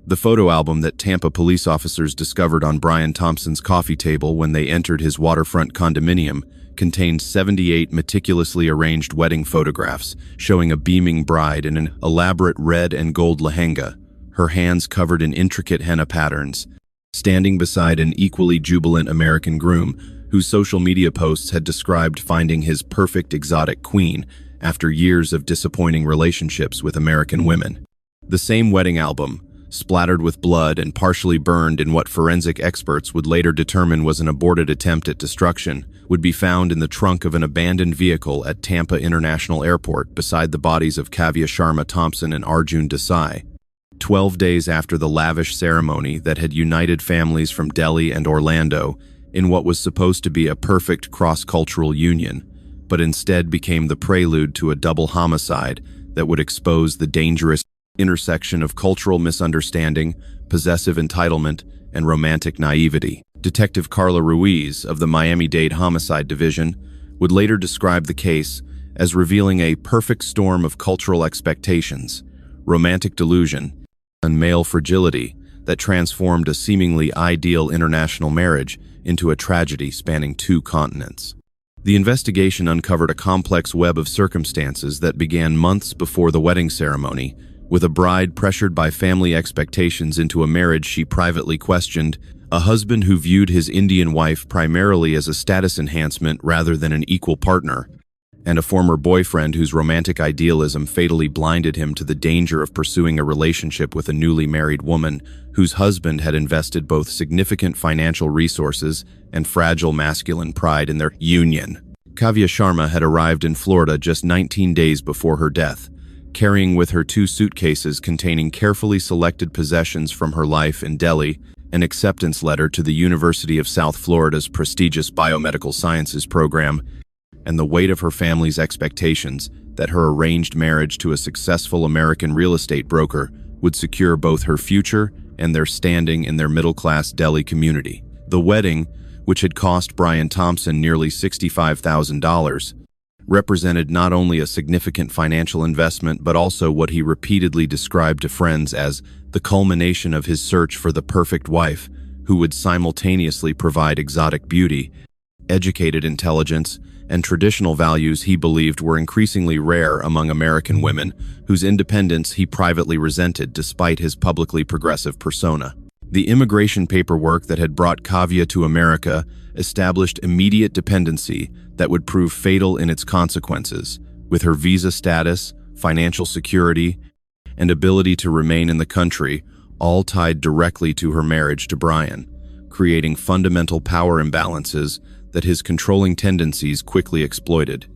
The photo album that Tampa police officers discovered on Brian Thompson's coffee table when they entered his waterfront condominium contained 78 meticulously arranged wedding photographs showing a beaming bride in an elaborate red and gold lehenga, her hands covered in intricate henna patterns, standing beside an equally jubilant American groom whose social media posts had described finding his perfect exotic queen after years of disappointing relationships with American women. The same wedding album, splattered with blood and partially burned in what forensic experts would later determine was an aborted attempt at destruction, would be found in the trunk of an abandoned vehicle at Tampa International Airport beside the bodies of Kavya Sharma Thompson and Arjun Desai. 12 days after the lavish ceremony that had united families from Delhi and Orlando in what was supposed to be a perfect cross-cultural union, but instead became the prelude to a double homicide that would expose the dangerous intersection of cultural misunderstanding, possessive entitlement, and romantic naivety. Detective Carla Ruiz of the Miami-Dade Homicide Division would later describe the case as revealing a perfect storm of cultural expectations, romantic delusion, and male fragility that transformed a seemingly ideal international marriage into a tragedy spanning 2 continents. The investigation uncovered a complex web of circumstances that began months before the wedding ceremony, with a bride pressured by family expectations into a marriage she privately questioned, a husband who viewed his Indian wife primarily as a status enhancement rather than an equal partner, and a former boyfriend whose romantic idealism fatally blinded him to the danger of pursuing a relationship with a newly married woman whose husband had invested both significant financial resources and fragile masculine pride in their union. Kavya Sharma had arrived in Florida just 19 days before her death, carrying with her 2 suitcases containing carefully selected possessions from her life in Delhi, an acceptance letter to the University of South Florida's prestigious biomedical sciences program, and the weight of her family's expectations that her arranged marriage to a successful American real estate broker would secure both her future and their standing in their middle-class Delhi community. The wedding, which had cost Brian Thompson nearly $65,000, represented not only a significant financial investment but also what he repeatedly described to friends as the culmination of his search for the perfect wife who would simultaneously provide exotic beauty, educated intelligence, and traditional values he believed were increasingly rare among American women, whose independence he privately resented despite his publicly progressive persona. The immigration paperwork that had brought Kavya to America established immediate dependency that would prove fatal in its consequences, with her visa status, financial security, and ability to remain in the country all tied directly to her marriage to Brian, creating fundamental power imbalances that his controlling tendencies quickly exploited.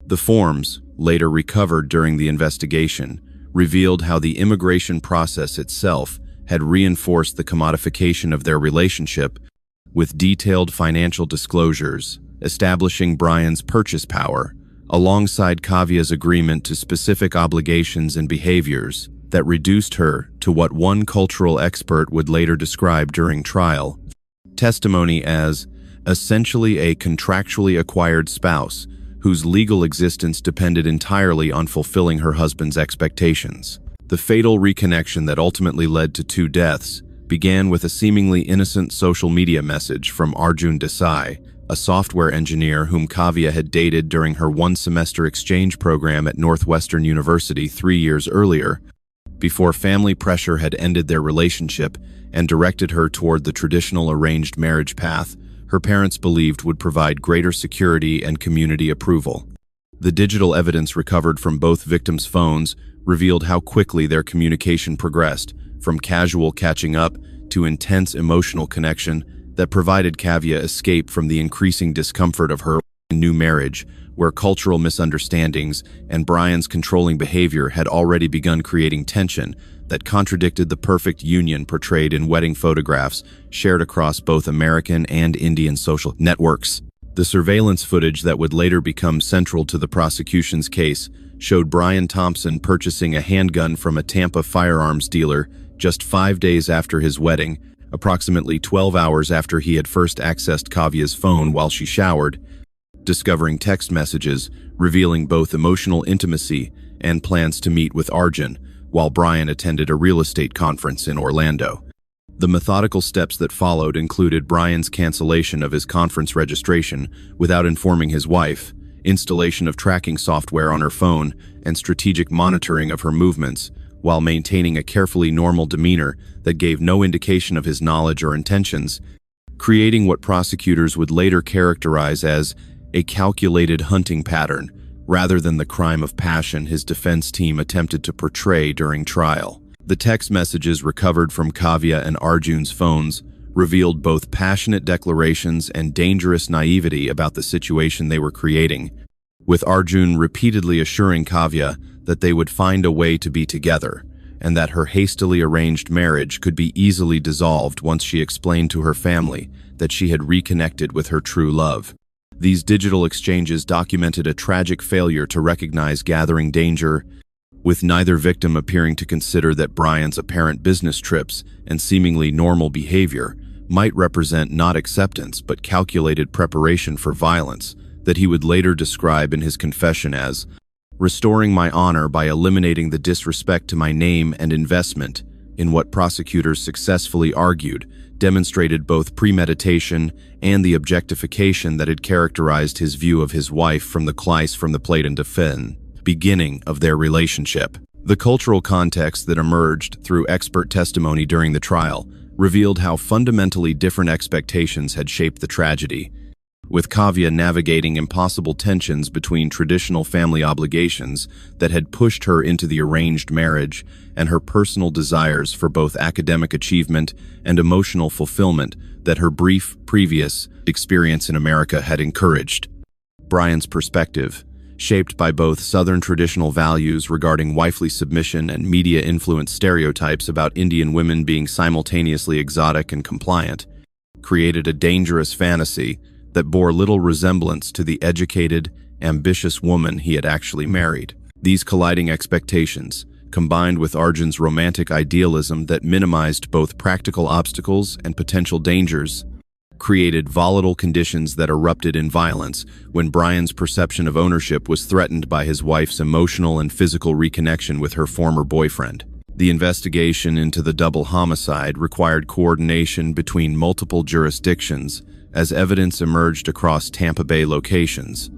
The forms, later recovered during the investigation, revealed how the immigration process itself had reinforced the commodification of their relationship with detailed financial disclosures, establishing Brian's purchase power, alongside Kavya's agreement to specific obligations and behaviors that reduced her to what one cultural expert would later describe during trial testimony as essentially a contractually acquired spouse whose legal existence depended entirely on fulfilling her husband's expectations. The fatal reconnection that ultimately led to 2 deaths began with a seemingly innocent social media message from Arjun Desai, a software engineer whom Kavya had dated during her 1-semester exchange program at Northwestern University 3 years earlier, before family pressure had ended their relationship and directed her toward the traditional arranged marriage path her parents believed would provide greater security and community approval. The digital evidence recovered from both victims' phones revealed how quickly their communication progressed, from casual catching up to intense emotional connection that provided Kavya escape from the increasing discomfort of her new marriage, where cultural misunderstandings and Brian's controlling behavior had already begun creating tension that contradicted the perfect union portrayed in wedding photographs shared across both American and Indian social networks. The surveillance footage that would later become central to the prosecution's case showed Brian Thompson purchasing a handgun from a Tampa firearms dealer just 5 days after his wedding, approximately 12 hours after he had first accessed Kavya's phone while she showered, discovering text messages revealing both emotional intimacy and plans to meet with Arjun, while Brian attended a real estate conference in Orlando. The methodical steps that followed included Brian's cancellation of his conference registration without informing his wife, installation of tracking software on her phone, and strategic monitoring of her movements, while maintaining a carefully normal demeanor that gave no indication of his knowledge or intentions, creating what prosecutors would later characterize as a calculated hunting pattern, rather than the crime of passion his defense team attempted to portray during trial. The text messages recovered from Kavya and Arjun's phones revealed both passionate declarations and dangerous naivety about the situation they were creating, with Arjun repeatedly assuring Kavya that they would find a way to be together, and that her hastily arranged marriage could be easily dissolved once she explained to her family that she had reconnected with her true love. These digital exchanges documented a tragic failure to recognize gathering danger, with neither victim appearing to consider that Brian's apparent business trips and seemingly normal behavior might represent not acceptance but calculated preparation for violence that he would later describe in his confession as restoring my honor by eliminating the disrespect to my name and investment, in what prosecutors successfully argued demonstrated both premeditation and the objectification that had characterized his view of his wife from the Kleist from the Plate and Defin beginning of their relationship. The cultural context that emerged through expert testimony during the trial revealed how fundamentally different expectations had shaped the tragedy, with Kavya navigating impossible tensions between traditional family obligations that had pushed her into the arranged marriage and her personal desires for both academic achievement and emotional fulfillment that her brief previous experience in America had encouraged. Brian's perspective, shaped by both Southern traditional values regarding wifely submission and media-influenced stereotypes about Indian women being simultaneously exotic and compliant, created a dangerous fantasy that bore little resemblance to the educated, ambitious woman he had actually married. These colliding expectations, combined with Arjun's romantic idealism that minimized both practical obstacles and potential dangers, created volatile conditions that erupted in violence when Brian's perception of ownership was threatened by his wife's emotional and physical reconnection with her former boyfriend. The investigation into the double homicide required coordination between multiple jurisdictions as evidence emerged across Tampa Bay locations,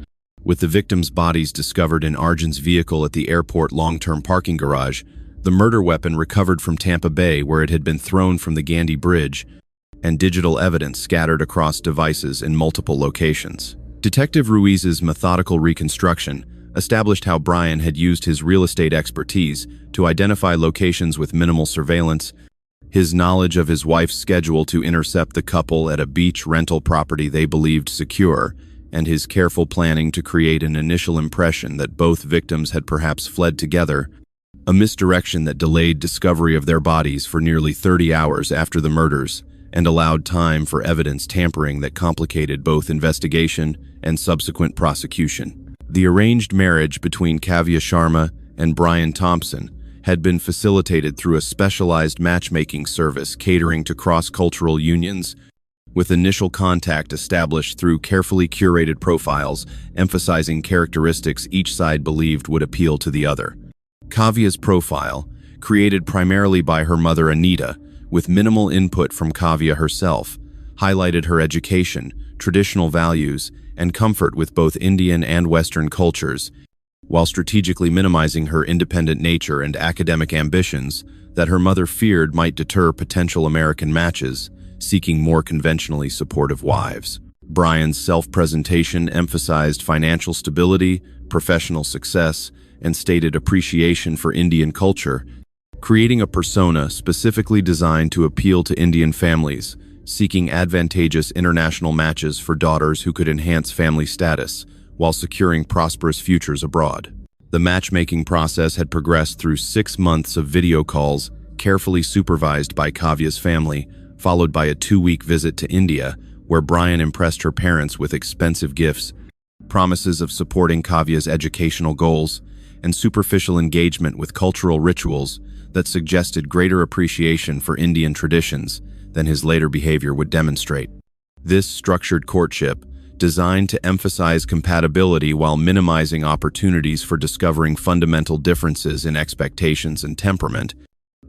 with the victims' bodies discovered in Arjun's vehicle at the airport long-term parking garage, the murder weapon recovered from Tampa Bay where it had been thrown from the Gandy Bridge, and digital evidence scattered across devices in multiple locations. Detective Ruiz's methodical reconstruction established how Brian had used his real estate expertise to identify locations with minimal surveillance, his knowledge of his wife's schedule to intercept the couple at a beach rental property they believed secure, and his careful planning to create an initial impression that both victims had perhaps fled together, a misdirection that delayed discovery of their bodies for nearly 30 hours after the murders and allowed time for evidence tampering that complicated both investigation and subsequent prosecution. The arranged marriage between Kavya Sharma and Brian Thompson had been facilitated through a specialized matchmaking service catering to cross-cultural unions, with initial contact established through carefully curated profiles emphasizing characteristics each side believed would appeal to the other. Kavya's profile, created primarily by her mother Anita, with minimal input from Kavya herself, highlighted her education, traditional values, and comfort with both Indian and Western cultures, while strategically minimizing her independent nature and academic ambitions that her mother feared might deter potential American matches seeking more conventionally supportive wives. Brian's self-presentation emphasized financial stability, professional success, and stated appreciation for Indian culture, creating a persona specifically designed to appeal to Indian families seeking advantageous international matches for daughters who could enhance family status while securing prosperous futures abroad. The matchmaking process had progressed through 6 months of video calls, carefully supervised by Kavya's family, followed by a 2-week visit to India, where Brian impressed her parents with expensive gifts, promises of supporting Kavya's educational goals, and superficial engagement with cultural rituals that suggested greater appreciation for Indian traditions than his later behavior would demonstrate. This structured courtship, designed to emphasize compatibility while minimizing opportunities for discovering fundamental differences in expectations and temperament,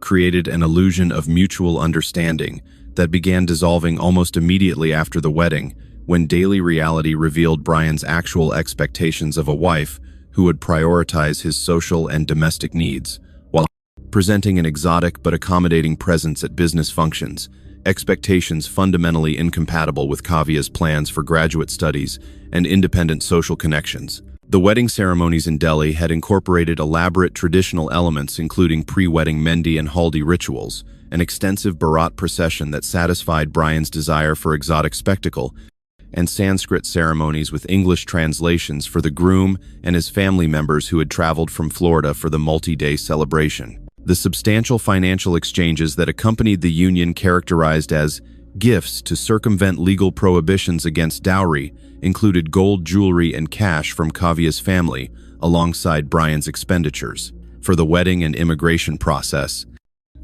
created an illusion of mutual understanding that began dissolving almost immediately after the wedding, when daily reality revealed Brian's actual expectations of a wife who would prioritize his social and domestic needs, while presenting an exotic but accommodating presence at business functions, expectations fundamentally incompatible with Kavia's plans for graduate studies and independent social connections. The wedding ceremonies in Delhi had incorporated elaborate traditional elements including pre-wedding Mehndi and Haldi rituals, an extensive Bharat procession that satisfied Brian's desire for exotic spectacle, and Sanskrit ceremonies with English translations for the groom and his family members who had traveled from Florida for the multi-day celebration. The substantial financial exchanges that accompanied the union, characterized as gifts to circumvent legal prohibitions against dowry, included gold jewelry and cash from Kavia's family, alongside Brian's expenditures for the wedding and immigration process,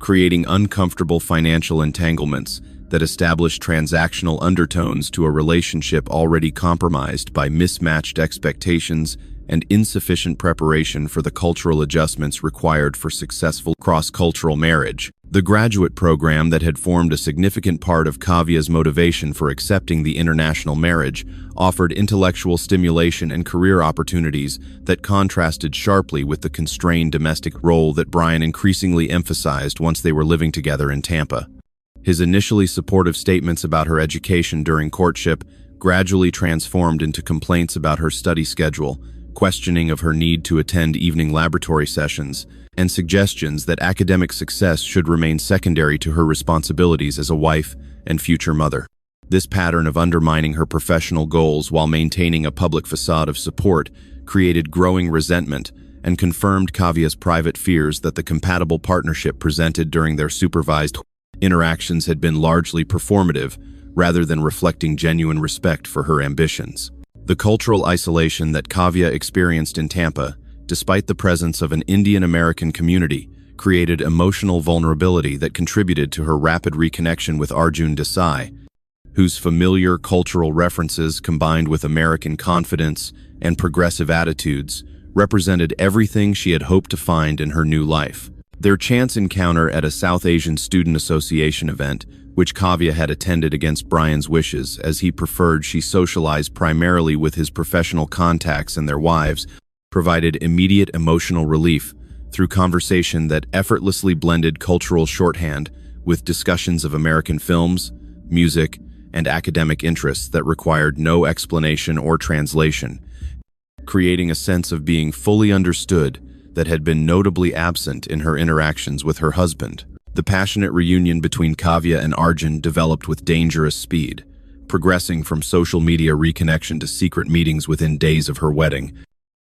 creating uncomfortable financial entanglements that established transactional undertones to a relationship already compromised by mismatched expectations and insufficient preparation for the cultural adjustments required for successful cross-cultural marriage. The graduate program that had formed a significant part of Kavia's motivation for accepting the international marriage offered intellectual stimulation and career opportunities that contrasted sharply with the constrained domestic role that Brian increasingly emphasized once they were living together in Tampa. His initially supportive statements about her education during courtship gradually transformed into complaints about her study schedule, questioning of her need to attend evening laboratory sessions, and suggestions that academic success should remain secondary to her responsibilities as a wife and future mother. This pattern of undermining her professional goals while maintaining a public facade of support created growing resentment and confirmed Kavia's private fears that the compatible partnership presented during their supervised interactions had been largely performative rather than reflecting genuine respect for her ambitions. The cultural isolation that Kavya experienced in Tampa, despite the presence of an Indian-American community, created emotional vulnerability that contributed to her rapid reconnection with Arjun Desai, whose familiar cultural references combined with American confidence and progressive attitudes represented everything she had hoped to find in her new life. Their chance encounter at a South Asian Student Association event, which Kavya had attended against Brian's wishes, as he preferred she socialize primarily with his professional contacts and their wives, provided immediate emotional relief through conversation that effortlessly blended cultural shorthand with discussions of American films, music, and academic interests that required no explanation or translation, creating a sense of being fully understood that had been notably absent in her interactions with her husband. The passionate reunion between Kavya and Arjun developed with dangerous speed, progressing from social media reconnection to secret meetings within days of her wedding,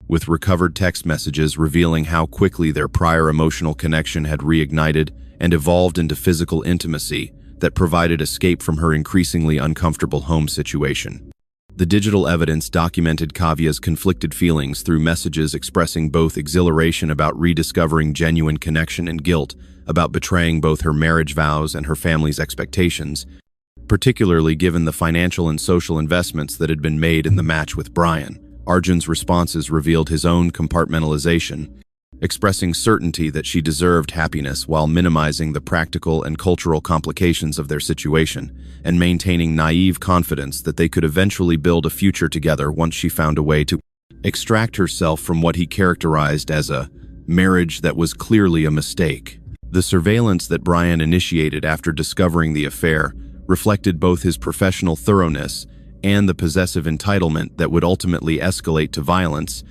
with recovered text messages revealing how quickly their prior emotional connection had reignited and evolved into physical intimacy that provided escape from her increasingly uncomfortable home situation. The digital evidence documented Kavya's conflicted feelings through messages expressing both exhilaration about rediscovering genuine connection and guilt about betraying both her marriage vows and her family's expectations, particularly given the financial and social investments that had been made in the match with Brian. Arjun's responses revealed his own compartmentalization, expressing certainty that she deserved happiness while minimizing the practical and cultural complications of their situation, and maintaining naive confidence that they could eventually build a future together once she found a way to extract herself from what he characterized as a marriage that was clearly a mistake. The surveillance that Brian initiated after discovering the affair reflected both his professional thoroughness and the possessive entitlement that would ultimately escalate to violence,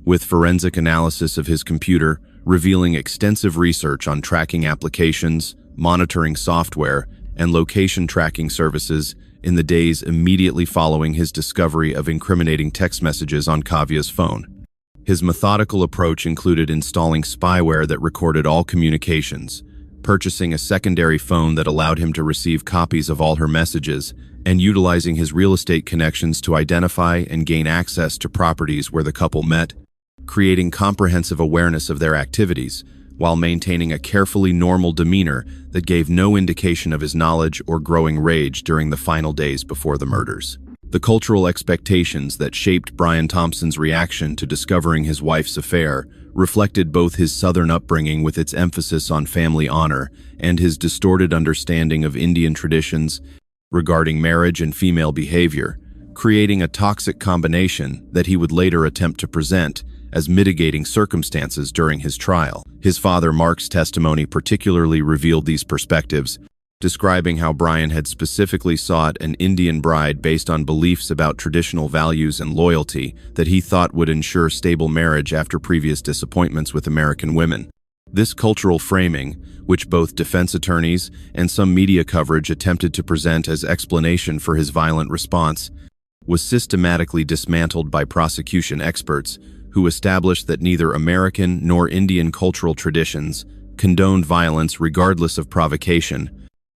with forensic analysis of his computer revealing extensive research on tracking applications, monitoring software, and location tracking services in the days immediately following his discovery of incriminating text messages on Kavya's phone. His methodical approach included installing spyware that recorded all communications, purchasing a secondary phone that allowed him to receive copies of all her messages, and utilizing his real estate connections to identify and gain access to properties where the couple met, creating comprehensive awareness of their activities, while maintaining a carefully normal demeanor that gave no indication of his knowledge or growing rage during the final days before the murders. The cultural expectations that shaped Brian Thompson's reaction to discovering his wife's affair reflected both his Southern upbringing with its emphasis on family honor and his distorted understanding of Indian traditions regarding marriage and female behavior, creating a toxic combination that he would later attempt to present as mitigating circumstances during his trial. His father Mark's testimony particularly revealed these perspectives, describing how Brian had specifically sought an Indian bride based on beliefs about traditional values and loyalty that he thought would ensure stable marriage after previous disappointments with American women. This cultural framing, which both defense attorneys and some media coverage attempted to present as explanation for his violent response, was systematically dismantled by prosecution experts who established that neither American nor Indian cultural traditions condoned violence regardless of provocation,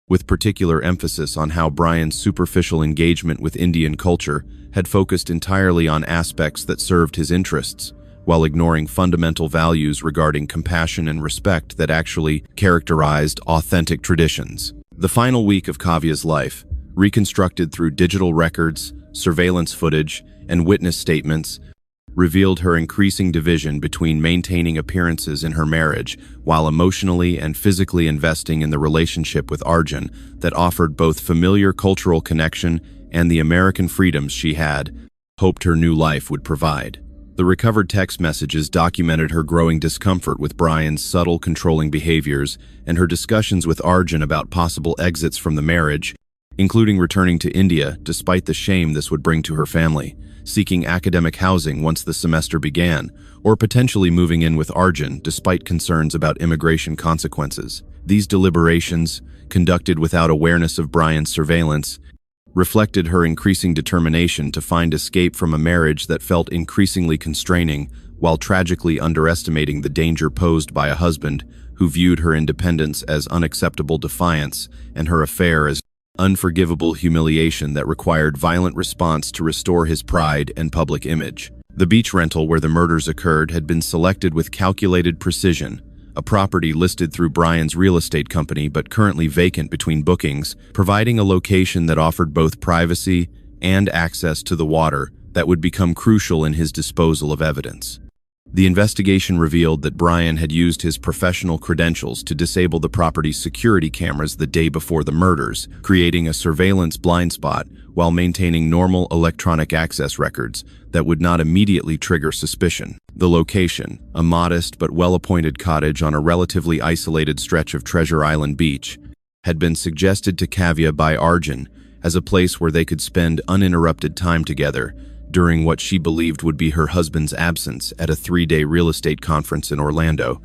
with particular emphasis on how Brian's superficial engagement with Indian culture had focused entirely on aspects that served his interests, while ignoring fundamental values regarding compassion and respect that actually characterized authentic traditions. The final week of Kavia's life, reconstructed through digital records, surveillance footage, and witness statements, revealed her increasing division between maintaining appearances in her marriage while emotionally and physically investing in the relationship with Arjun that offered both familiar cultural connection and the American freedoms she had hoped her new life would provide. The recovered text messages documented her growing discomfort with Brian's subtle controlling behaviors and her discussions with Arjun about possible exits from the marriage, including returning to India despite the shame this would bring to her family, seeking academic housing once the semester began, or potentially moving in with Arjun despite concerns about immigration consequences. These deliberations, conducted without awareness of Brian's surveillance, reflected her increasing determination to find escape from a marriage that felt increasingly constraining, while tragically underestimating the danger posed by a husband who viewed her independence as unacceptable defiance and her affair as unforgivable humiliation that required violent response to restore his pride and public image. The beach rental where the murders occurred had been selected with calculated precision, a property listed through Brian's real estate company but currently vacant between bookings, providing a location that offered both privacy and access to the water that would become crucial in his disposal of evidence. The investigation revealed that Brian had used his professional credentials to disable the property's security cameras the day before the murders, creating a surveillance blind spot while maintaining normal electronic access records that would not immediately trigger suspicion. The location, a modest but well-appointed cottage on a relatively isolated stretch of Treasure Island Beach, had been suggested to Kavya by Arjun as a place where they could spend uninterrupted time together during what she believed would be her husband's absence at a 3-day real estate conference in Orlando,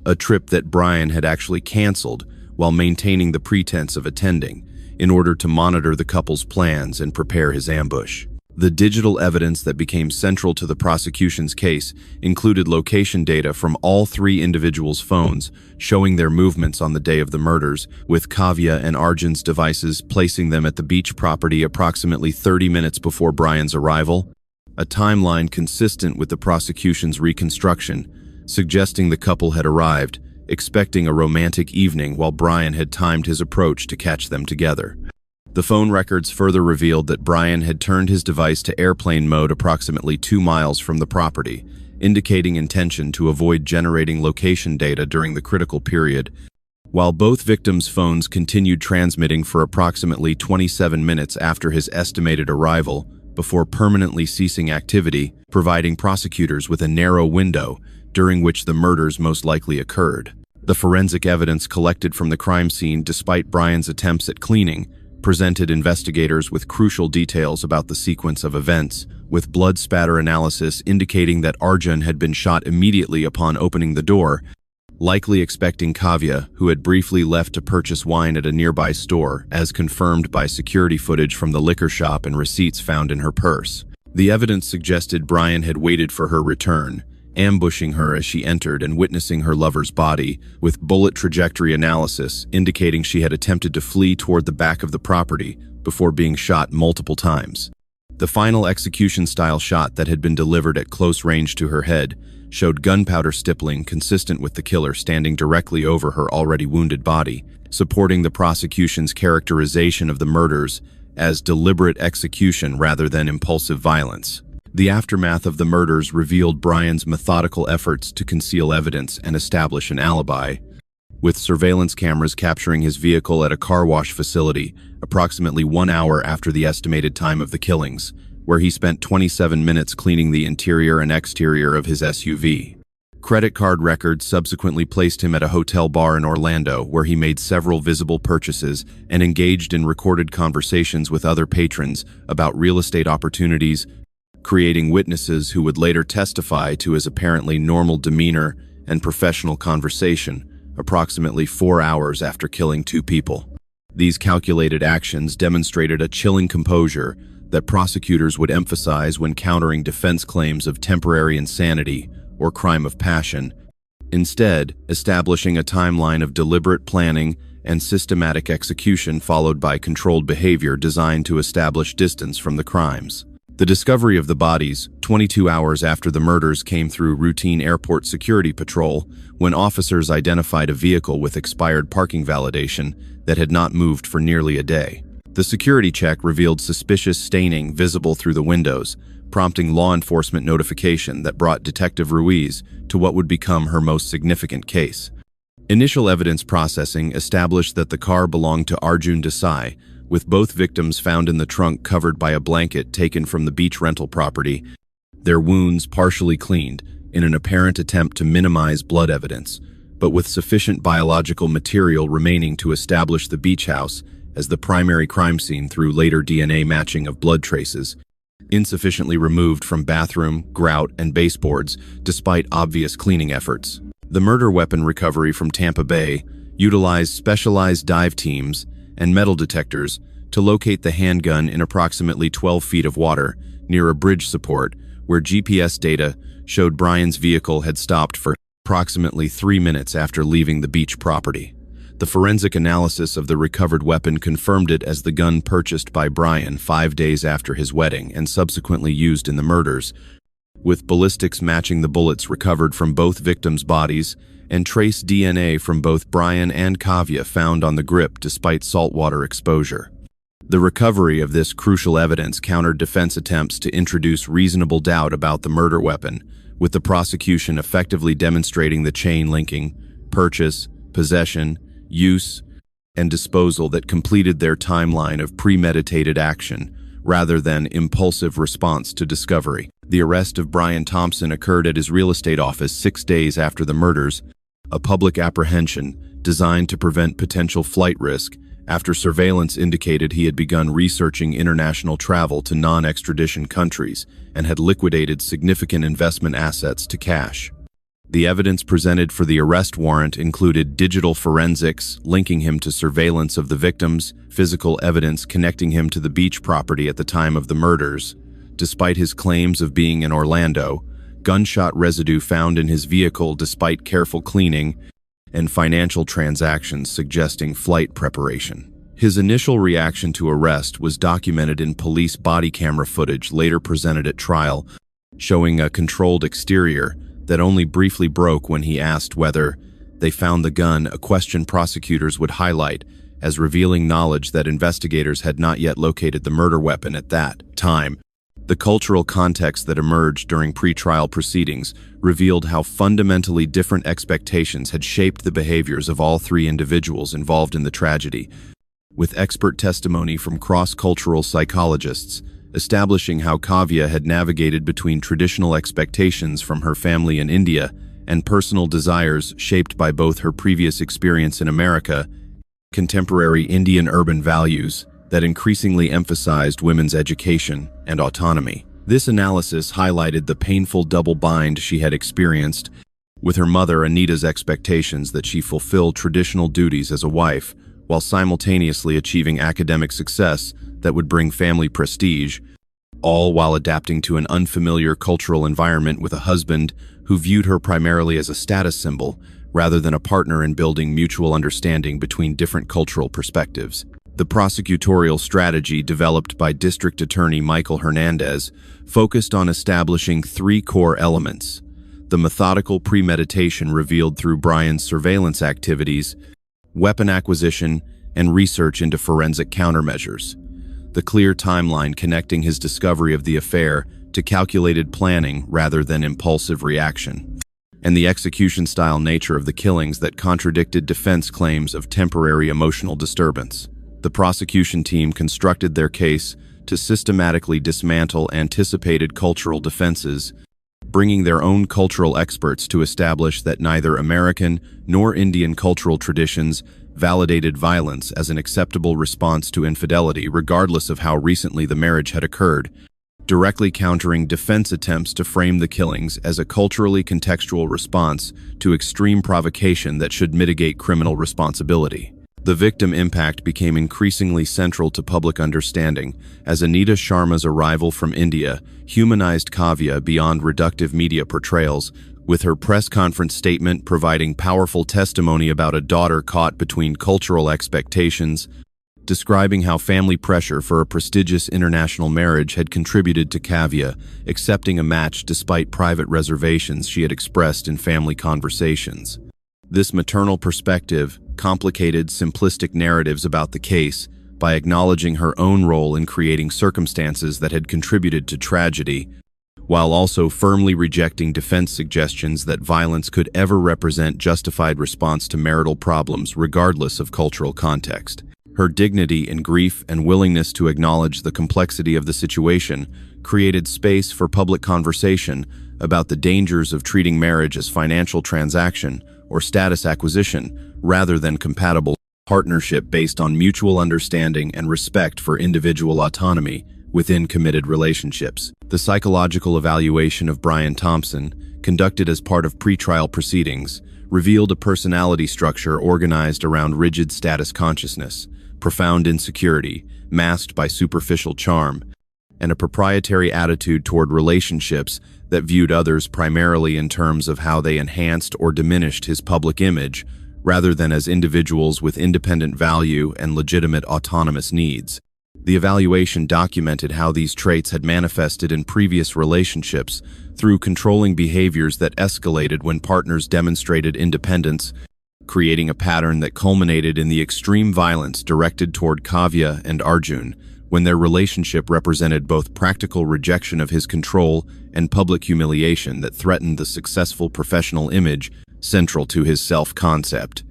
a trip that Brian had actually canceled while maintaining the pretense of attending in order to monitor the couple's plans and prepare his ambush. The digital evidence that became central to the prosecution's case included location data from all 3 individuals' phones showing their movements on the day of the murders, with Kavya and Arjun's devices placing them at the beach property approximately 30 minutes before Brian's arrival, a timeline consistent with the prosecution's reconstruction, suggesting the couple had arrived, expecting a romantic evening while Brian had timed his approach to catch them together. The phone records further revealed that Brian had turned his device to airplane mode approximately 2 miles from the property, indicating intention to avoid generating location data during the critical period, while both victims' phones continued transmitting for approximately 27 minutes after his estimated arrival, before permanently ceasing activity, providing prosecutors with a narrow window during which the murders most likely occurred. The forensic evidence collected from the crime scene, despite Brian's attempts at cleaning, presented investigators with crucial details about the sequence of events, with blood spatter analysis indicating that Arjun had been shot immediately upon opening the door, likely expecting Kavya, who had briefly left to purchase wine at a nearby store, as confirmed by security footage from the liquor shop and receipts found in her purse. The evidence suggested Brian had waited for her return, ambushing her as she entered and witnessing her lover's body, with bullet trajectory analysis indicating she had attempted to flee toward the back of the property before being shot multiple times. The final execution-style shot that had been delivered at close range to her head showed gunpowder stippling consistent with the killer standing directly over her already wounded body, supporting the prosecution's characterization of the murders as deliberate execution rather than impulsive violence. The aftermath of the murders revealed Brian's methodical efforts to conceal evidence and establish an alibi, with surveillance cameras capturing his vehicle at a car wash facility approximately 1 hour after the estimated time of the killings, where he spent 27 minutes cleaning the interior and exterior of his SUV. Credit card records subsequently placed him at a hotel bar in Orlando, where he made several visible purchases and engaged in recorded conversations with other patrons about real estate opportunities, creating witnesses who would later testify to his apparently normal demeanor and professional conversation approximately 4 hours after killing 2 people. These calculated actions demonstrated a chilling composure that prosecutors would emphasize when countering defense claims of temporary insanity or crime of passion, instead establishing a timeline of deliberate planning and systematic execution followed by controlled behavior designed to establish distance from the crimes. The discovery of the bodies, 22 hours after the murders, came through routine airport security patrol when officers identified a vehicle with expired parking validation that had not moved for nearly a day. The security check revealed suspicious staining visible through the windows, prompting law enforcement notification that brought Detective Ruiz to what would become her most significant case. Initial evidence processing established that the car belonged to Arjun Desai, with both victims found in the trunk covered by a blanket taken from the beach rental property, their wounds partially cleaned in an apparent attempt to minimize blood evidence, but with sufficient biological material remaining to establish the beach house as the primary crime scene through later DNA matching of blood traces, insufficiently removed from bathroom, grout, and baseboards despite obvious cleaning efforts. The murder weapon recovery from Tampa Bay utilized specialized dive teams and metal detectors to locate the handgun in approximately 12 feet of water near a bridge support where GPS data showed Brian's vehicle had stopped for approximately 3 minutes after leaving the beach property. The forensic analysis of the recovered weapon confirmed it as the gun purchased by Brian 5 days after his wedding and subsequently used in the murders, with ballistics matching the bullets recovered from both victims' bodies and trace DNA from both Brian and Kavya found on the grip despite saltwater exposure. The recovery of this crucial evidence countered defense attempts to introduce reasonable doubt about the murder weapon, with the prosecution effectively demonstrating the chain linking, purchase, possession, use, and disposal that completed their timeline of premeditated action rather than impulsive response to discovery. The arrest of Brian Thompson occurred at his real estate office 6 days after the murders, a public apprehension designed to prevent potential flight risk after surveillance indicated he had begun researching international travel to non-extradition countries and had liquidated significant investment assets to cash. The evidence presented for the arrest warrant included digital forensics linking him to surveillance of the victims, physical evidence connecting him to the beach property at the time of the murders. Despite his claims of being in Orlando, gunshot residue found in his vehicle despite careful cleaning, and financial transactions suggesting flight preparation. His initial reaction to arrest was documented in police body camera footage later presented at trial, showing a controlled exterior that only briefly broke when he asked whether they found the gun, a question prosecutors would highlight as revealing knowledge that investigators had not yet located the murder weapon at that time. The cultural context that emerged during pretrial proceedings revealed how fundamentally different expectations had shaped the behaviors of all 3 individuals involved in the tragedy, with expert testimony from cross-cultural psychologists establishing how Kavya had navigated between traditional expectations from her family in India and personal desires shaped by both her previous experience in America, contemporary Indian urban values that increasingly emphasized women's education and autonomy. This analysis highlighted the painful double bind she had experienced with her mother Anita's expectations that she fulfill traditional duties as a wife while simultaneously achieving academic success that would bring family prestige, all while adapting to an unfamiliar cultural environment with a husband who viewed her primarily as a status symbol rather than a partner in building mutual understanding between different cultural perspectives. The prosecutorial strategy developed by District Attorney Michael Hernandez focused on establishing 3 core elements: the methodical premeditation revealed through Brian's surveillance activities, weapon acquisition, and research into forensic countermeasures. the clear timeline connecting his discovery of the affair to calculated planning rather than impulsive reaction, and the execution-style nature of the killings that contradicted defense claims of temporary emotional disturbance. The prosecution team constructed their case to systematically dismantle anticipated cultural defenses, bringing their own cultural experts to establish that neither American nor Indian cultural traditions validated violence as an acceptable response to infidelity, regardless of how recently the marriage had occurred, directly countering defense attempts to frame the killings as a culturally contextual response to extreme provocation that should mitigate criminal responsibility. The victim impact became increasingly central to public understanding as Anita Sharma's arrival from India humanized Kavya beyond reductive media portrayals, with her press conference statement providing powerful testimony about a daughter caught between cultural expectations, describing how family pressure for a prestigious international marriage had contributed to Kavya accepting a match despite private reservations she had expressed in family conversations. This maternal perspective complicated simplistic narratives about the case by acknowledging her own role in creating circumstances that had contributed to tragedy, while also firmly rejecting defense suggestions that violence could ever represent justified response to marital problems regardless of cultural context. Her dignity in grief and willingness to acknowledge the complexity of the situation created space for public conversation about the dangers of treating marriage as financial transaction or status acquisition rather than compatible partnership based on mutual understanding and respect for individual autonomy within committed relationships. The psychological evaluation of Brian Thompson, conducted as part of pretrial proceedings, revealed a personality structure organized around rigid status consciousness, profound insecurity, masked by superficial charm, and a proprietary attitude toward relationships that viewed others primarily in terms of how they enhanced or diminished his public image, rather than as individuals with independent value and legitimate autonomous needs. The evaluation documented how these traits had manifested in previous relationships through controlling behaviors that escalated when partners demonstrated independence, creating a pattern that culminated in the extreme violence directed toward Kavya and Arjun, when their relationship represented both practical rejection of his control and public humiliation that threatened the successful professional image central to his self-concept.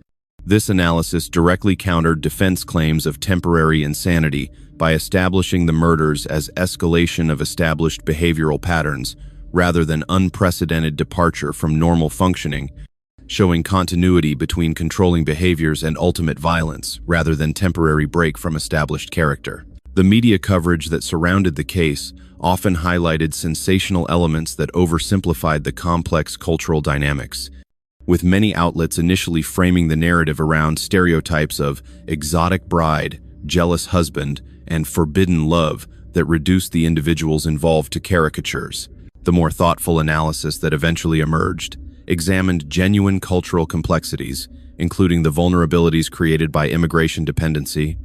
This analysis directly countered defense claims of temporary insanity by establishing the murders as escalation of established behavioral patterns rather than unprecedented departure from normal functioning, showing continuity between controlling behaviors and ultimate violence rather than temporary break from established character. The media coverage that surrounded the case often highlighted sensational elements that oversimplified the complex cultural dynamics, with many outlets initially framing the narrative around stereotypes of exotic bride, jealous husband, and forbidden love that reduced the individuals involved to caricatures. The more thoughtful analysis that eventually emerged examined genuine cultural complexities, including the vulnerabilities created by immigration dependency,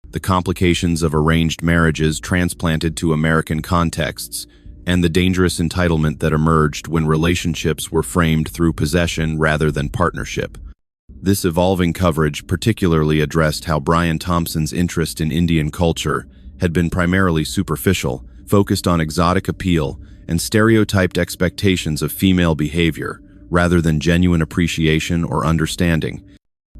the complications of arranged marriages transplanted to American contexts, and the dangerous entitlement that emerged when relationships were framed through possession rather than partnership. This evolving coverage particularly addressed how Brian Thompson's interest in Indian culture had been primarily superficial, focused on exotic appeal and stereotyped expectations of female behavior, rather than genuine appreciation or understanding,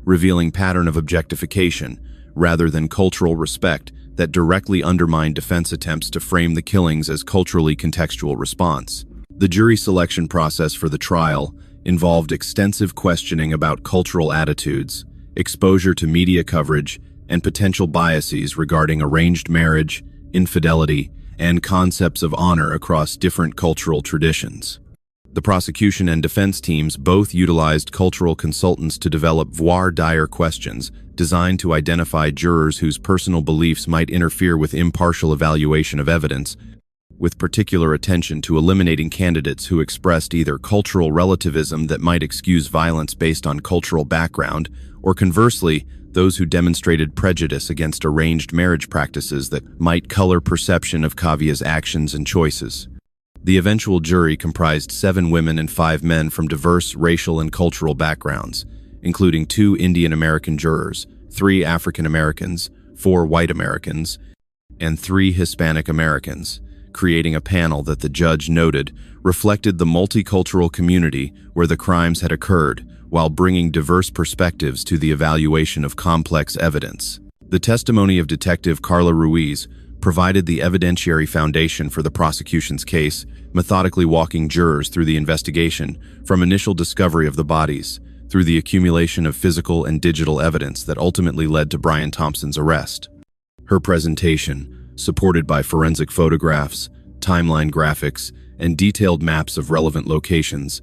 revealing pattern of objectification rather than cultural respect that directly undermined defense attempts to frame the killings as culturally contextual response. The jury selection process for the trial involved extensive questioning about cultural attitudes, exposure to media coverage, and potential biases regarding arranged marriage, infidelity, and concepts of honor across different cultural traditions. The prosecution and defense teams both utilized cultural consultants to develop voir dire questions designed to identify jurors whose personal beliefs might interfere with impartial evaluation of evidence, with particular attention to eliminating candidates who expressed either cultural relativism that might excuse violence based on cultural background, or conversely, those who demonstrated prejudice against arranged marriage practices that might color perception of Kavya's actions and choices. The eventual jury comprised 7 women and 5 men from diverse racial and cultural backgrounds, including 2 Indian American jurors, 3 African Americans, 4 white Americans, and 3 Hispanic Americans, creating a panel that the judge noted reflected the multicultural community where the crimes had occurred, while bringing diverse perspectives to the evaluation of complex evidence. The testimony of Detective Carla Ruiz provided the evidentiary foundation for the prosecution's case, methodically walking jurors through the investigation from initial discovery of the bodies through the accumulation of physical and digital evidence that ultimately led to Brian Thompson's arrest. Her presentation, supported by forensic photographs, timeline graphics, and detailed maps of relevant locations,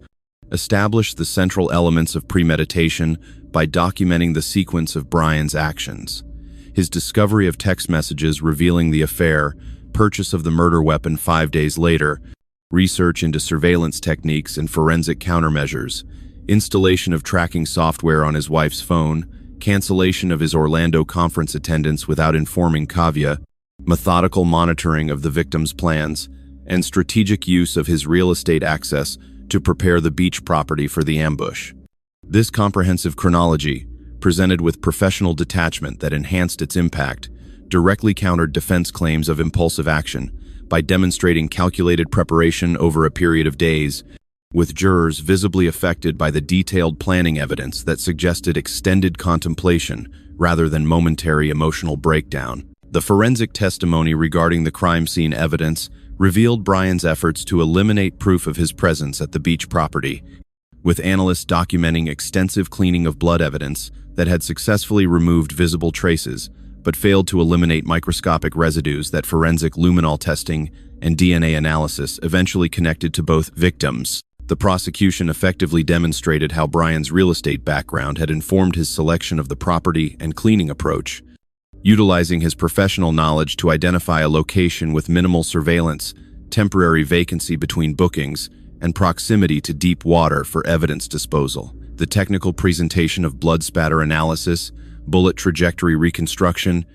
established the central elements of premeditation by documenting the sequence of Brian's actions. His discovery of text messages revealing the affair, purchase of the murder weapon 5 days later, research into surveillance techniques and forensic countermeasures, installation of tracking software on his wife's phone, cancellation of his Orlando conference attendance without informing Kavya, methodical monitoring of the victim's plans, and strategic use of his real estate access to prepare the beach property for the ambush. This comprehensive chronology, presented with professional detachment that enhanced its impact, directly countered defense claims of impulsive action by demonstrating calculated preparation over a period of days, with jurors visibly affected by the detailed planning evidence that suggested extended contemplation rather than momentary emotional breakdown. The forensic testimony regarding the crime scene evidence revealed Brian's efforts to eliminate proof of his presence at the beach property, with analysts documenting extensive cleaning of blood evidence that had successfully removed visible traces, but failed to eliminate microscopic residues that forensic luminol testing and DNA analysis eventually connected to both victims. The prosecution effectively demonstrated how Brian's real estate background had informed his selection of the property and cleaning approach, utilizing his professional knowledge to identify a location with minimal surveillance, temporary vacancy between bookings, and proximity to deep water for evidence disposal. The technical presentation of blood spatter analysis, bullet trajectory reconstruction,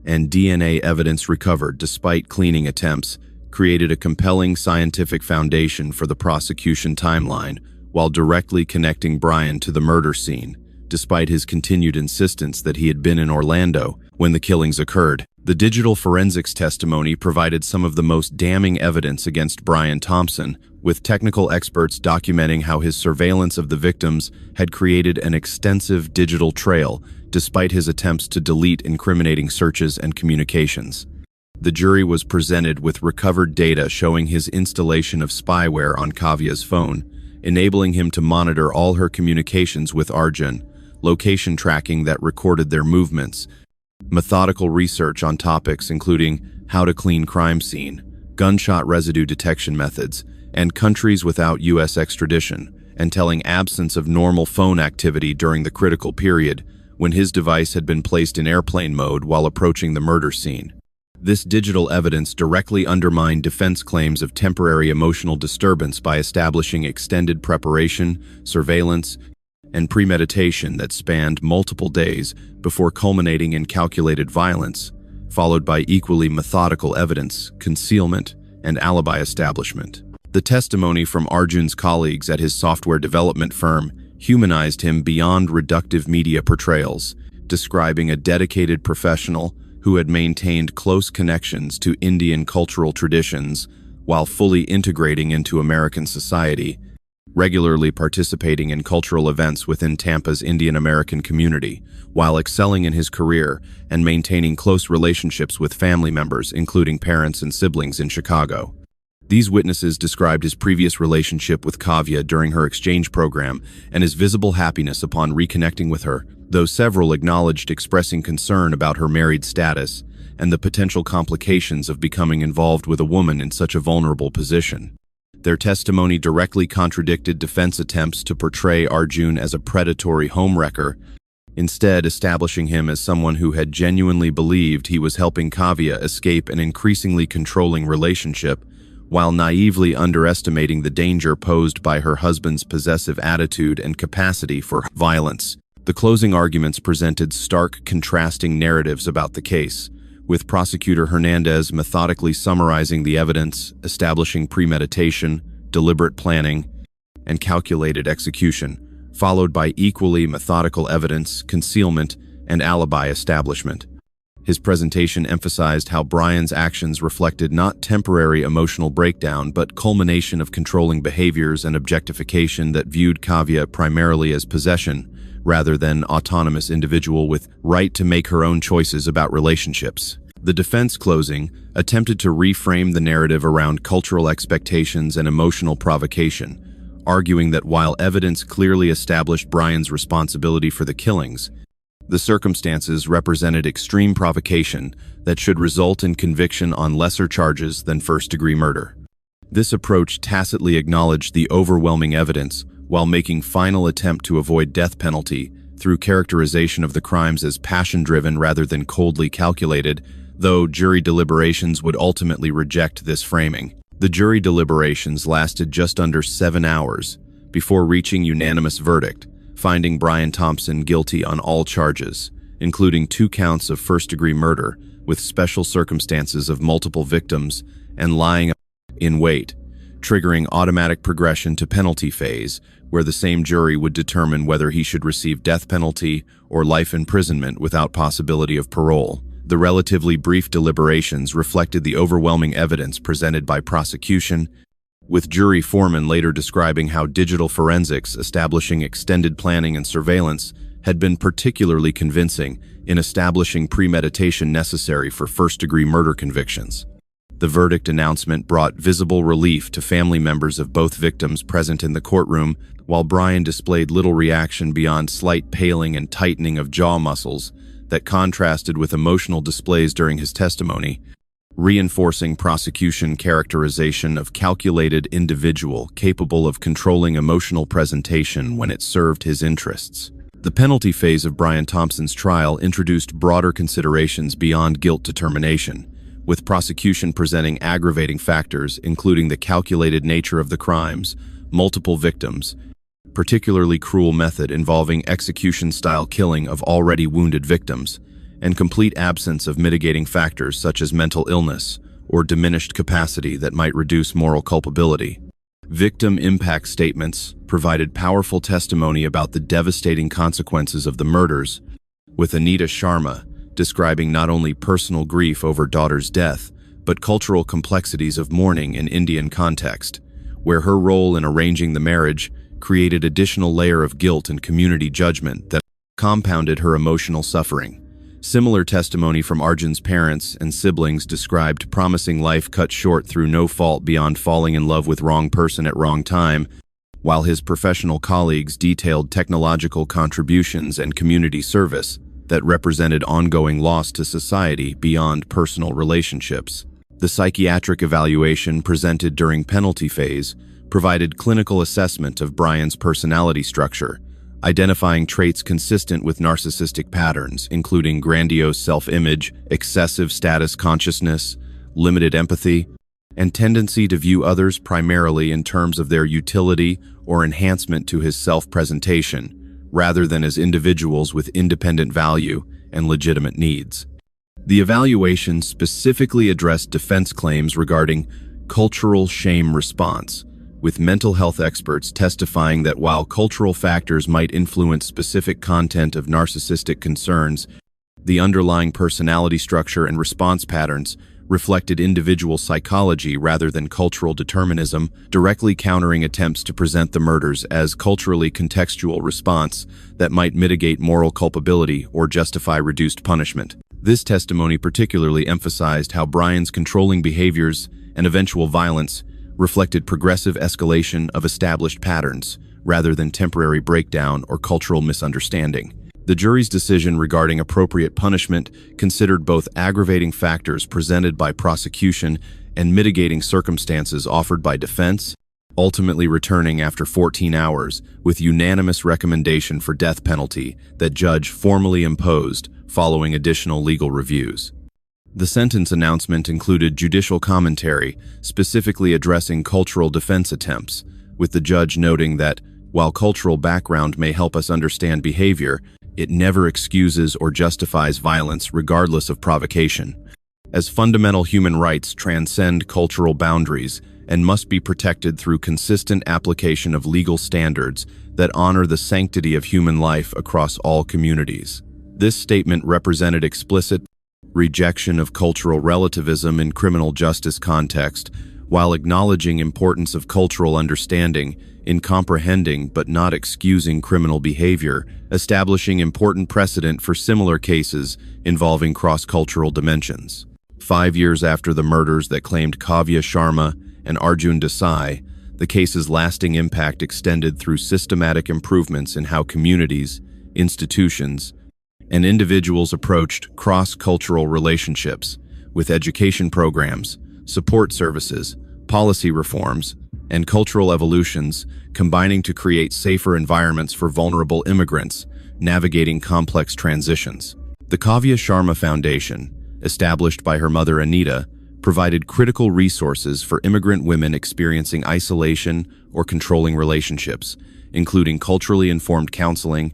and DNA evidence recovered despite cleaning attempts created a compelling scientific foundation for the prosecution timeline while directly connecting Brian to the murder scene, despite his continued insistence that he had been in Orlando when the killings occurred. The digital forensics testimony provided some of the most damning evidence against Brian Thompson, with technical experts documenting how his surveillance of the victims had created an extensive digital trail despite his attempts to delete incriminating searches and communications. The jury was presented with recovered data showing his installation of spyware on Kavya's phone, enabling him to monitor all her communications with Arjun, location tracking that recorded their movements, methodical research on topics including how to clean crime scene, gunshot residue detection methods, and countries without U.S. extradition, and telling absence of normal phone activity during the critical period when his device had been placed in airplane mode while approaching the murder scene. This digital evidence directly undermined defense claims of temporary emotional disturbance by establishing extended preparation, surveillance, and premeditation that spanned multiple days before culminating in calculated violence, followed by equally methodical evidence, concealment, and alibi establishment. The testimony from Arjun's colleagues at his software development firm humanized him beyond reductive media portrayals, describing a dedicated professional who had maintained close connections to Indian cultural traditions while fully integrating into American society, regularly participating in cultural events within Tampa's Indian American community, while excelling in his career and maintaining close relationships with family members, including parents and siblings in Chicago. These witnesses described his previous relationship with Kavya during her exchange program and his visible happiness upon reconnecting with her, though several acknowledged expressing concern about her married status and the potential complications of becoming involved with a woman in such a vulnerable position. Their testimony directly contradicted defense attempts to portray Arjun as a predatory homewrecker, instead establishing him as someone who had genuinely believed he was helping Kavya escape an increasingly controlling relationship, while naively underestimating the danger posed by her husband's possessive attitude and capacity for violence. The closing arguments presented stark, contrasting narratives about the case, with Prosecutor Hernandez methodically summarizing the evidence, establishing premeditation, deliberate planning, and calculated execution, followed by equally methodical evidence, concealment, and alibi establishment. His presentation emphasized how Brian's actions reflected not temporary emotional breakdown, but culmination of controlling behaviors and objectification that viewed Kavya primarily as possession, rather than autonomous individual with right to make her own choices about relationships. The defense closing attempted to reframe the narrative around cultural expectations and emotional provocation, arguing that while evidence clearly established Brian's responsibility for the killings, the circumstances represented extreme provocation that should result in conviction on lesser charges than first-degree murder. This approach tacitly acknowledged the overwhelming evidence while making final attempt to avoid death penalty through characterization of the crimes as passion-driven rather than coldly calculated, though jury deliberations would ultimately reject this framing. The jury deliberations lasted just under 7 hours before reaching unanimous verdict, finding Brian Thompson guilty on all charges, including 2 counts of first-degree murder with special circumstances of multiple victims and lying in wait, triggering automatic progression to penalty phase, where the same jury would determine whether he should receive death penalty or life imprisonment without possibility of parole. The relatively brief deliberations reflected the overwhelming evidence presented by prosecution, with jury foreman later describing how digital forensics establishing extended planning and surveillance had been particularly convincing in establishing premeditation necessary for first-degree murder convictions. The verdict announcement brought visible relief to family members of both victims present in the courtroom, while Brian displayed little reaction beyond slight paling and tightening of jaw muscles that contrasted with emotional displays during his testimony, reinforcing prosecution characterization of calculated individual capable of controlling emotional presentation when it served his interests. The penalty phase of Brian Thompson's trial introduced broader considerations beyond guilt determination, with prosecution presenting aggravating factors including the calculated nature of the crimes, multiple victims, particularly cruel method involving execution-style killing of already wounded victims, and complete absence of mitigating factors such as mental illness or diminished capacity that might reduce moral culpability. Victim impact statements provided powerful testimony about the devastating consequences of the murders, with Anita Sharma describing not only personal grief over daughter's death, but cultural complexities of mourning in Indian context, where her role in arranging the marriage created additional layer of guilt and community judgment that compounded her emotional suffering. Similar testimony from Arjun's parents and siblings described promising life cut short through no fault beyond falling in love with wrong person at wrong time, while his professional colleagues detailed technological contributions and community service that represented ongoing loss to society beyond personal relationships. The psychiatric evaluation presented during penalty phase provided clinical assessment of Brian's personality structure, identifying traits consistent with narcissistic patterns, including grandiose self-image, excessive status consciousness, limited empathy, and tendency to view others primarily in terms of their utility or enhancement to his self-presentation, rather than as individuals with independent value and legitimate needs. The evaluation specifically addressed defense claims regarding cultural shame response, with mental health experts testifying that while cultural factors might influence specific content of narcissistic concerns, the underlying personality structure and response patterns reflected individual psychology rather than cultural determinism, directly countering attempts to present the murders as culturally contextual response that might mitigate moral culpability or justify reduced punishment. This testimony particularly emphasized how Brian's controlling behaviors and eventual violence reflected progressive escalation of established patterns rather than temporary breakdown or cultural misunderstanding. The jury's decision regarding appropriate punishment considered both aggravating factors presented by prosecution and mitigating circumstances offered by defense, ultimately returning after 14 hours with unanimous recommendation for death penalty that judge formally imposed following additional legal reviews. The sentence announcement included judicial commentary specifically addressing cultural defense attempts, with the judge noting that, while cultural background may help us understand behavior, it never excuses or justifies violence regardless of provocation, as fundamental human rights transcend cultural boundaries and must be protected through consistent application of legal standards that honor the sanctity of human life across all communities. This statement represented explicit rejection of cultural relativism in criminal justice context, while acknowledging importance of cultural understanding in comprehending but not excusing criminal behavior, establishing important precedent for similar cases involving cross-cultural dimensions. 5 years after the murders that claimed Kavya Sharma and Arjun Desai, the case's lasting impact extended through systematic improvements in how communities, institutions, and individuals approached cross-cultural relationships, with education programs, support services, policy reforms, and cultural evolutions combining to create safer environments for vulnerable immigrants navigating complex transitions. The Kavya Sharma Foundation, established by her mother Anita, provided critical resources for immigrant women experiencing isolation or controlling relationships, including culturally informed counseling,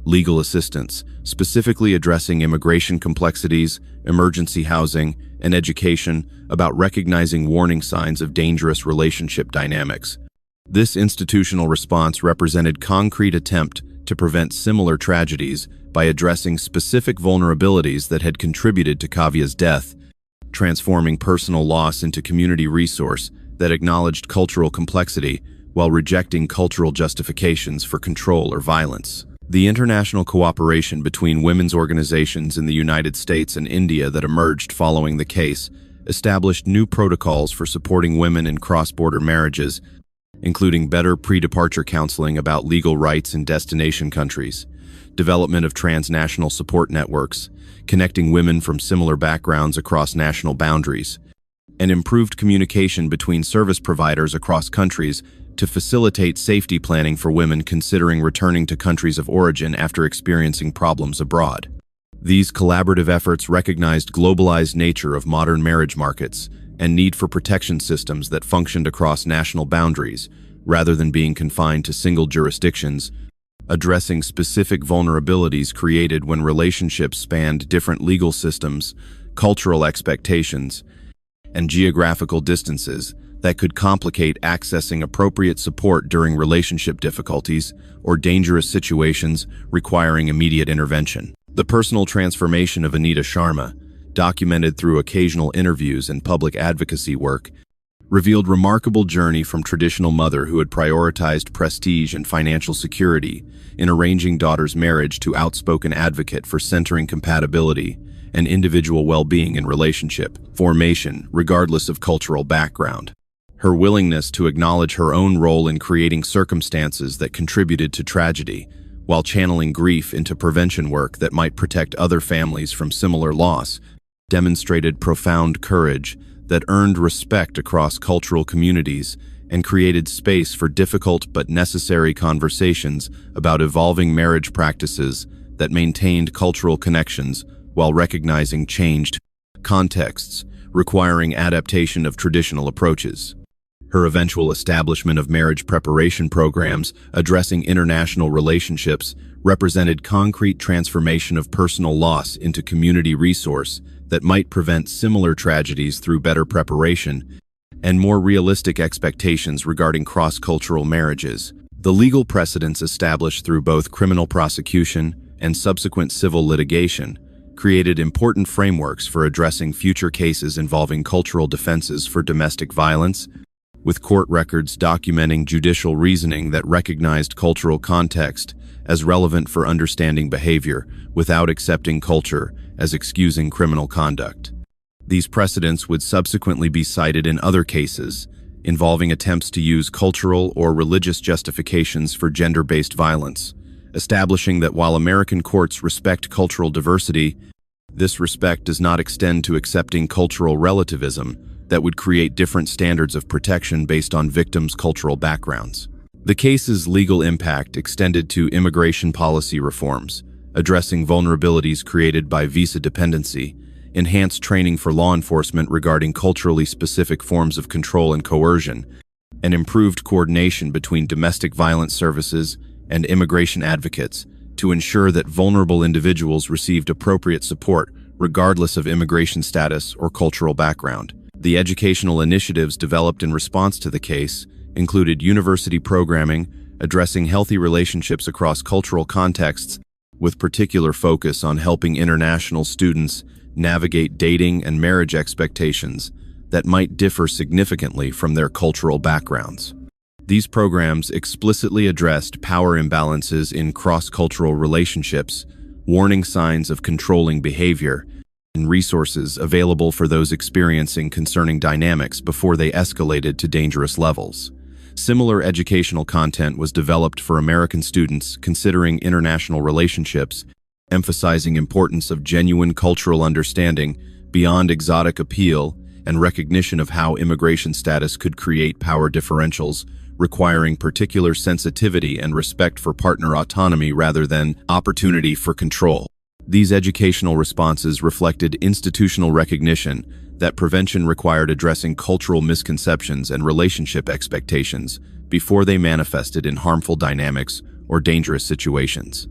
legal assistance, specifically addressing immigration complexities, emergency housing, and education about recognizing warning signs of dangerous relationship dynamics. This institutional response represented concrete attempt to prevent similar tragedies by addressing specific vulnerabilities that had contributed to Kavya's death, transforming personal loss into community resource that acknowledged cultural complexity while rejecting cultural justifications for control or violence. The international cooperation between women's organizations in the United States and India that emerged following the case established new protocols for supporting women in cross-border marriages, including better pre-departure counseling about legal rights in destination countries, development of transnational support networks, connecting women from similar backgrounds across national boundaries, and improved communication between service providers across countries to facilitate safety planning for women considering returning to countries of origin after experiencing problems abroad. These collaborative efforts recognized globalized nature of modern marriage markets and need for protection systems that functioned across national boundaries rather than being confined to single jurisdictions, addressing specific vulnerabilities created when relationships spanned different legal systems, cultural expectations, and geographical distances that could complicate accessing appropriate support during relationship difficulties or dangerous situations requiring immediate intervention. The personal transformation of Anita Sharma, documented through occasional interviews and public advocacy work, revealed remarkable journey from traditional mother who had prioritized prestige and financial security in arranging daughter's marriage to outspoken advocate for centering compatibility and individual well-being in relationship formation, regardless of cultural background. Her willingness to acknowledge her own role in creating circumstances that contributed to tragedy, while channeling grief into prevention work that might protect other families from similar loss, demonstrated profound courage that earned respect across cultural communities and created space for difficult but necessary conversations about evolving marriage practices that maintained cultural connections while recognizing changed contexts, requiring adaptation of traditional approaches. Her eventual establishment of marriage preparation programs addressing international relationships represented concrete transformation of personal loss into community resource that might prevent similar tragedies through better preparation and more realistic expectations regarding cross-cultural marriages. The legal precedents established through both criminal prosecution and subsequent civil litigation created important frameworks for addressing future cases involving cultural defenses for domestic violence, with court records documenting judicial reasoning that recognized cultural context as relevant for understanding behavior without accepting culture as excusing criminal conduct. These precedents would subsequently be cited in other cases involving attempts to use cultural or religious justifications for gender-based violence, establishing that while American courts respect cultural diversity, this respect does not extend to accepting cultural relativism that would create different standards of protection based on victims' cultural backgrounds. The case's legal impact extended to immigration policy reforms, addressing vulnerabilities created by visa dependency, enhanced training for law enforcement regarding culturally specific forms of control and coercion, and improved coordination between domestic violence services and immigration advocates to ensure that vulnerable individuals received appropriate support regardless of immigration status or cultural background. The educational initiatives developed in response to the case included university programming addressing healthy relationships across cultural contexts, with particular focus on helping international students navigate dating and marriage expectations that might differ significantly from their cultural backgrounds. These programs explicitly addressed power imbalances in cross-cultural relationships, warning signs of controlling behavior, and resources available for those experiencing concerning dynamics before they escalated to dangerous levels. Similar educational content was developed for American students considering international relationships, emphasizing importance of genuine cultural understanding beyond exotic appeal and recognition of how immigration status could create power differentials, requiring particular sensitivity and respect for partner autonomy rather than opportunity for control. These educational responses reflected institutional recognition that prevention required addressing cultural misconceptions and relationship expectations before they manifested in harmful dynamics or dangerous situations.